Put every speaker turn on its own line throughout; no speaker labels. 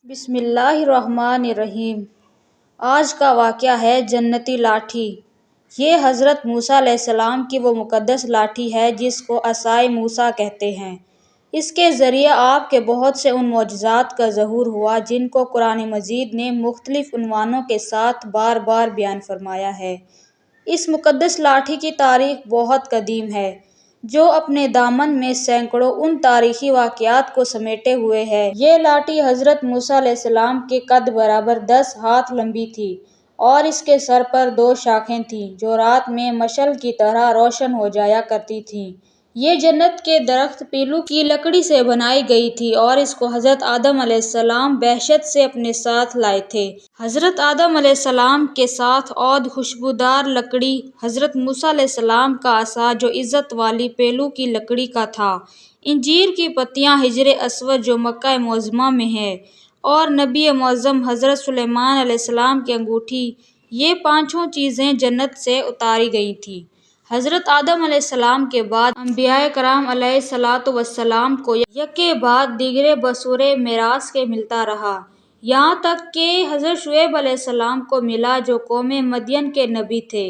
بسم اللہ الرحمن الرحیم۔ آج کا واقعہ ہے جنتی لاٹھی۔ یہ حضرت موسیٰ علیہ السلام کی وہ مقدس لاٹھی ہے جس کو عصائے موسیٰ کہتے ہیں۔ اس کے ذریعے آپ کے بہت سے ان معجزات کا ظہور ہوا جن کو قرآن مجید نے مختلف عنوانوں کے ساتھ بار بار بیان فرمایا ہے۔ اس مقدس لاٹھی کی تاریخ بہت قدیم ہے، جو اپنے دامن میں سینکڑوں ان تاریخی واقعات کو سمیٹے ہوئے ہے۔ یہ لاٹھی حضرت موسیٰ علیہ السلام کے قد برابر 10 ہاتھ لمبی تھی اور اس کے سر پر 2 شاخیں تھیں جو رات میں مشعل کی طرح روشن ہو جایا کرتی تھیں۔ یہ جنت کے درخت پیلو کی لکڑی سے بنائی گئی تھی اور اس کو حضرت آدم علیہ السلام بہشت سے اپنے ساتھ لائے تھے۔ حضرت آدم علیہ السلام کے ساتھ عود خوشبودار لکڑی، حضرت موسیٰ علیہ السلام کا عصا جو عزت والی پیلو کی لکڑی کا تھا، انجیر کی پتیاں، حجر اسود جو مکہ معظمہ میں ہے، اور نبی معظم حضرت سلیمان علیہ السلام کی انگوٹھی، یہ 5 چیزیں جنت سے اتاری گئی تھیں۔ حضرت آدم علیہ السلام کے بعد انبیاء کرام علیہ الصلاۃ والسلام کو یکے بعد دیگرے بصورت میراث کے ملتا رہا، یہاں تک کہ حضرت شعیب علیہ السلام کو ملا جو قوم مدین کے نبی تھے۔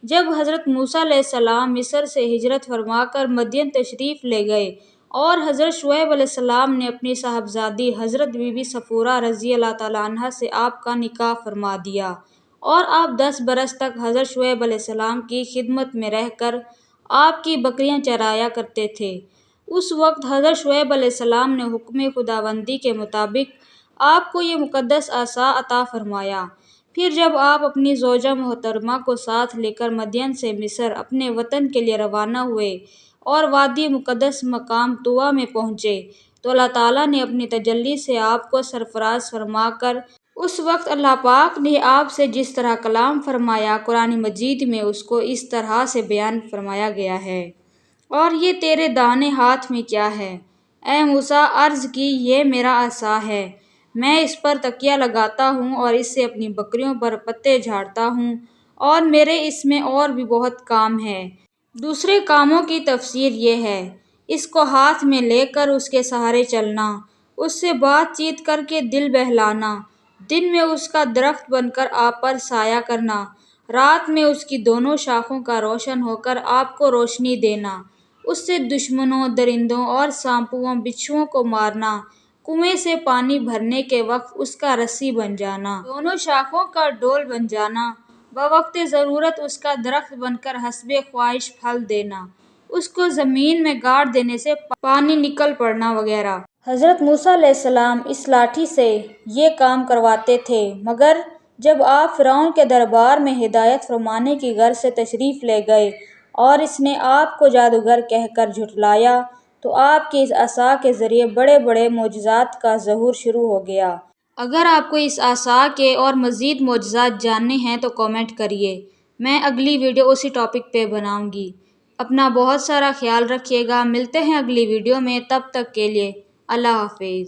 جب حضرت موسیٰ علیہ السلام مصر سے ہجرت فرما کر مدین تشریف لے گئے اور حضرت شعیب علیہ السلام نے اپنی صاحبزادی حضرت بی بی صفورہ رضی اللہ تعالیٰ عنہا سے آپ کا نکاح فرما دیا اور آپ 10 برس تک حضرت شعیب علیہ السلام کی خدمت میں رہ کر آپ کی بکریاں چرایا کرتے تھے، اس وقت حضرت شعیب علیہ السلام نے حکم خداوندی کے مطابق آپ کو یہ مقدس عصا عطا فرمایا۔ پھر جب آپ اپنی زوجہ محترمہ کو ساتھ لے کر مدین سے مصر اپنے وطن کے لیے روانہ ہوئے اور وادی مقدس مقام طویٰ میں پہنچے تو اللہ تعالیٰ نے اپنی تجلی سے آپ کو سرفراز فرما کر اس وقت اللہ پاک نے آپ سے جس طرح کلام فرمایا، قرآن مجید میں اس کو اس طرح سے بیان فرمایا گیا ہے: اور یہ تیرے دائیں ہاتھ میں کیا ہے؟ اے موسیٰ، عرض کی یہ میرا عصا ہے، میں اس پر تکیہ لگاتا ہوں اور اس سے اپنی بکریوں پر پتے جھاڑتا ہوں، اور میرے اس میں اور بھی بہت کام ہیں۔ دوسرے کاموں کی تفصیل یہ ہے: اس کو ہاتھ میں لے کر اس کے سہارے چلنا، اس سے بات چیت کر کے دل بہلانا، دن میں اس کا درخت بن کر آپ پر سایہ کرنا، رات میں اس کی دونوں شاخوں کا روشن ہو کر آپ کو روشنی دینا، اس سے دشمنوں، درندوں اور سانپوں بچھوؤں کو مارنا، کنویں سے پانی بھرنے کے وقت اس کا رسی بن جانا، دونوں شاخوں کا ڈول بن جانا، بوقت ضرورت اس کا درخت بن کر حسب خواہش پھل دینا، اس کو زمین میں گاڑ دینے سے پانی نکل پڑنا وغیرہ۔ حضرت موسیٰ علیہ السلام اس لاٹھی سے یہ کام کرواتے تھے، مگر جب آپ فرعون کے دربار میں ہدایت فرمانے کی غرض سے تشریف لے گئے اور اس نے آپ کو جادوگر کہہ کر جھٹلایا تو آپ کی اس عصا کے ذریعے بڑے بڑے معجزات کا ظہور شروع ہو گیا۔ اگر آپ کو اس عصا کے اور مزید معجزات جاننے ہیں تو کامنٹ کریے، میں اگلی ویڈیو اسی ٹاپک پہ بناؤں گی۔ اپنا بہت سارا خیال رکھیے گا، ملتے ہیں اگلی ویڈیو میں، تب تک کے لیے اللہ حافظ۔